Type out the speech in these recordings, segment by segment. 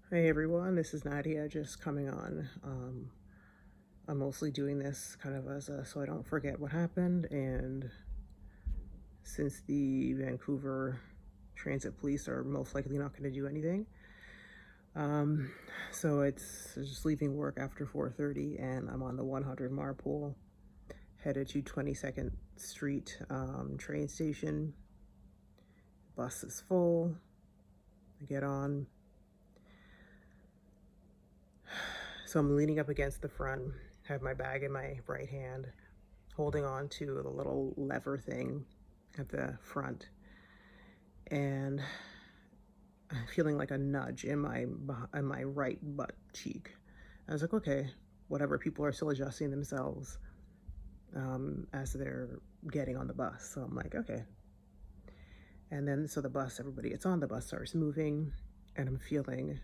Hey everyone, this is Nadia just coming on. I'm mostly doing this kind of so I don't forget what happened. And since the Vancouver transit police are most likely not going to do anything, um, so it's just leaving work after 4:30, and I'm on the 100 Marpole, headed to 22nd Street train station. Bus is full. I get on. So I'm leaning up against the front, have my bag in my right hand, holding on to the little lever thing at the front, and I'm feeling like a nudge in my right butt cheek. I was like, okay, whatever. People are still adjusting themselves as they're getting on the bus. So I'm like, okay. And then so the bus, everybody gets on, the bus starts moving, and I'm feeling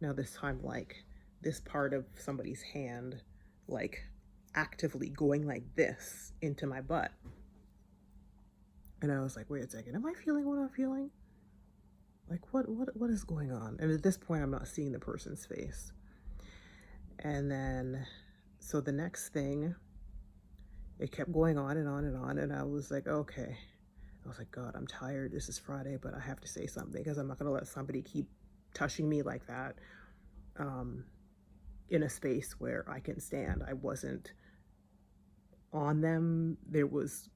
now this time like this part of somebody's hand, like actively going like this into my butt. And I was like, wait a second, am I feeling what I'm feeling? Like what is going on? And at this point I'm not seeing the person's face. And then so the next thing, it kept going on and on and on, and I was like, okay. I was like, God, I'm tired. This is Friday, but I have to say something because I'm not gonna let somebody keep touching me like that in a space where I can stand. I wasn't on them. There was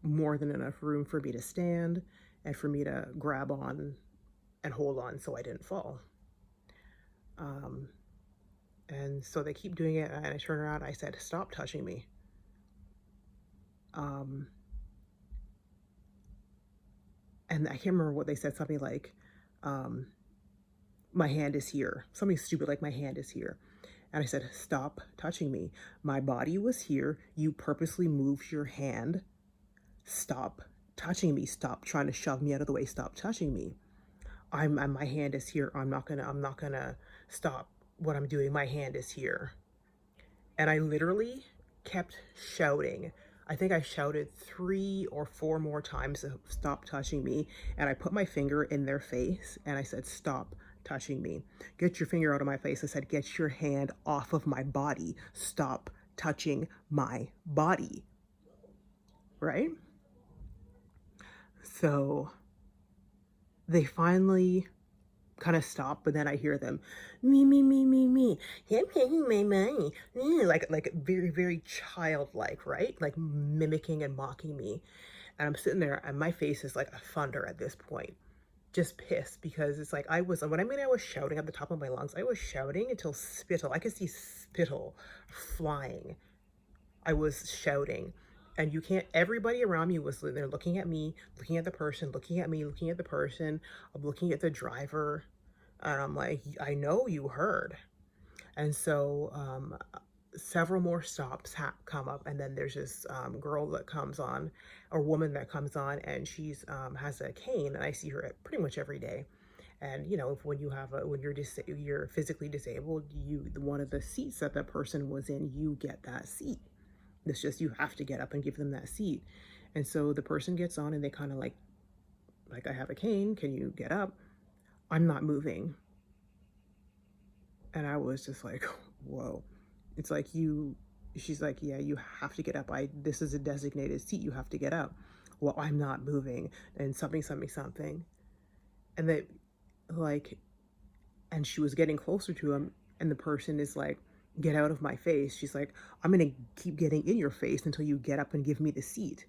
more than enough room for me to stand and for me to grab on and hold on so I didn't fall. Um, and so they keep doing it, and I turn around. I said, "Stop touching me." Um, and I can't remember what they said. Something like, um, "My hand is here." Something stupid like, "My hand is here." And I said, "Stop touching me. My body was here. You purposely moved your hand. Stop touching me. Stop trying to shove me out of the way. Stop touching me. My hand is here. I'm not gonna stop what I'm doing. My hand is here." And I literally kept shouting. I think I shouted 3 or 4 more times to stop touching me. And I put my finger in their face and I said, "Stop touching me. Get your finger out of my face." I said, "Get your hand off of my body. Stop touching my body." Right? So they finally kind of stop, but then I hear them, me, I'm taking my money, like very very childlike, right? Like mimicking and mocking me, and I'm sitting there, and my face is like a thunder at this point, just pissed because it's like I was shouting at the top of my lungs. I was shouting until spittle. I could see spittle flying. I was shouting. And you can't, everybody around me was there looking at me, looking at the person, looking at me, looking at the person. I'm looking at the driver, and I'm like, I know you heard. And so several more stops come up, and then there's this girl that comes on, or woman that comes on, and she's has a cane, and I see her pretty much every day. And you know, when you're physically disabled, you one of the seats that that person was in, you get that seat. It's just you have to get up and give them that seat. And so the person gets on, and they kind of like, "I have a cane. Can you get up?" I'm not moving. And I was just like, whoa. It's like she's like, "Yeah, you have to get up. This is a designated seat. You have to get up." Well, I'm not moving, and something. And they like, and she was getting closer to him, and the person is like, "Get out of my face." She's like, "I'm gonna keep getting in your face until you get up and give me the seat."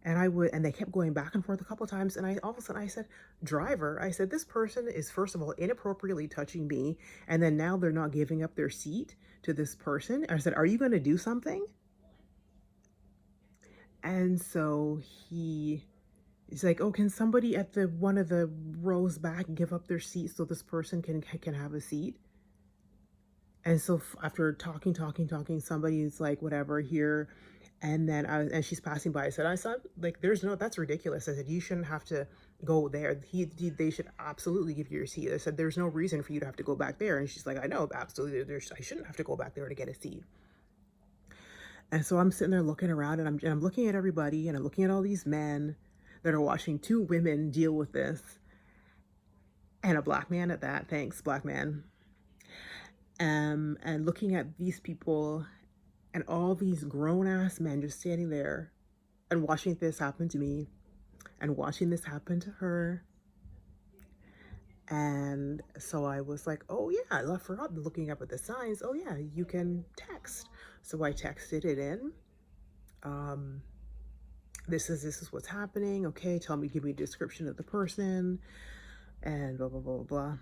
And they kept going back and forth a couple of times, and I all of a sudden I said, "Driver," I said, "This person is first of all inappropriately touching me, and then now they're not giving up their seat to this person." I said, "Are you going to do something?" And so he's like, "Oh, can somebody at the one of the rows back give up their seat so this person can have a seat?" And so after talking, somebody's like, "Whatever, here." And she's passing by. I said, like, "There's no, that's ridiculous." I said, "You shouldn't have to go there. They should absolutely give you your seat." I said, "There's no reason for you to have to go back there." And she's like, "I know, absolutely. I shouldn't have to go back there to get a seat." And so I'm sitting there looking around, and I'm looking at everybody, and I'm looking at all these men that are watching 2 women deal with this. and a black man at that. Thanks, black man. And looking at these people and all these grown ass men just standing there and watching this happen to me and watching this happen to her. And so I was like, oh yeah, I forgot looking up at the signs. Oh yeah, you can text. So I texted it in. Um, this is what's happening. Okay, tell me, give me a description of the person, and blah blah blah blah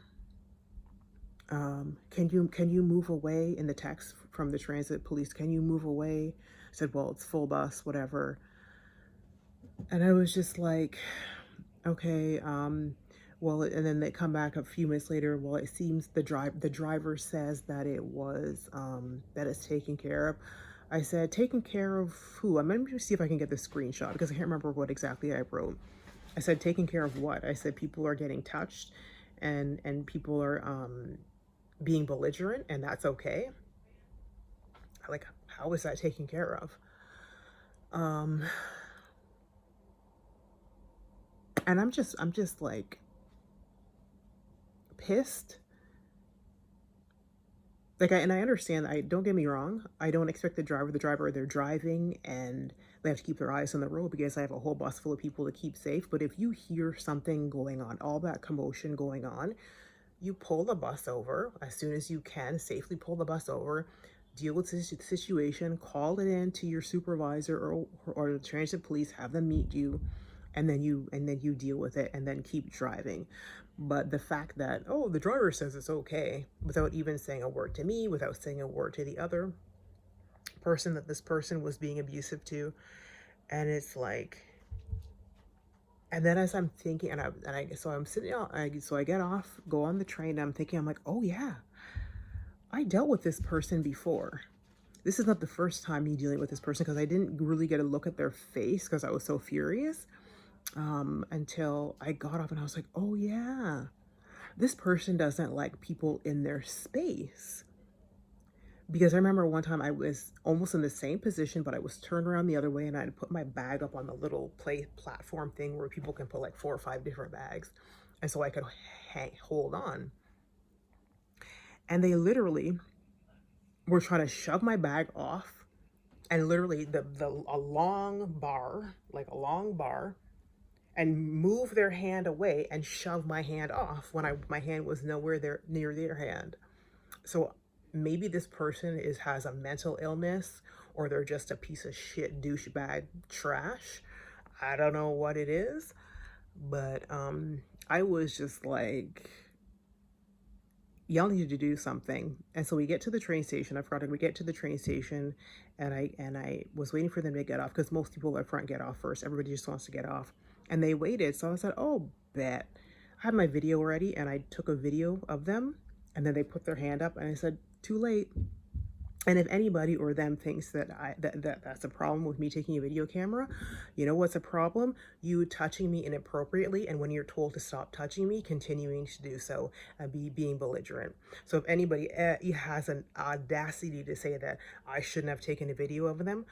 blah. Can you move away in the text from the transit police? Can you move away? I said, well, it's full bus, whatever. And I was just like, okay, well, and then they come back a few minutes later. Well, it seems the driver says that it was that it's taken care of. I said, taken care of who? I'm gonna see if I can get the screenshot because I can't remember what exactly I wrote. I said, taken care of what? I said, people are getting touched, and people are being belligerent, and that's okay. Like, how is that taken care of? And I'm just like pissed. Like, and I understand. I don't get me wrong. I don't expect the driver. They're driving and they have to keep their eyes on the road because I have a whole bus full of people to keep safe. But if you hear something going on, all that commotion going on, you pull the bus over as soon as you can. Safely pull the bus over. Deal with the situation. Call it in to your supervisor or the transit police. Have them meet you, and then you deal with it and then keep driving. But the fact that, oh, the driver says it's okay without even saying a word to me, without saying a word to the other person that this person was being abusive to, and it's like, and then as I'm thinking, so I'm sitting on, so I get off, go on the train, and I'm thinking, I'm like, oh yeah, I dealt with this person before. This is not the first time me dealing with this person because I didn't really get a look at their face because I was so furious. Until I got off and I was like, oh yeah, this person doesn't like people in their space. Because I remember one time I was almost in the same position, but I was turned around the other way and I had put my bag up on the little play platform thing where people can put like 4 or 5 different bags. And so I could hold on. And they literally were trying to shove my bag off. And literally a long bar, like a long bar, and move their hand away and shove my hand off when my hand was nowhere there near their hand. So maybe this person has a mental illness, or they're just a piece of shit douchebag trash. I don't know what it is, but I was just like, y'all need to do something. And so we get to the train station. I forgot we get to the train station, and I was waiting for them to get off because most people up front get off first. Everybody just wants to get off, and they waited. So I said, oh, bet. I had my video ready, and I took a video of them, and then they put their hand up, and I said, too late. And if anybody or them thinks that that's a problem with me taking a video camera, you know what's a problem? You touching me inappropriately, and when you're told to stop touching me, continuing to do so, being belligerent. So if anybody has an audacity to say that I shouldn't have taken a video of them,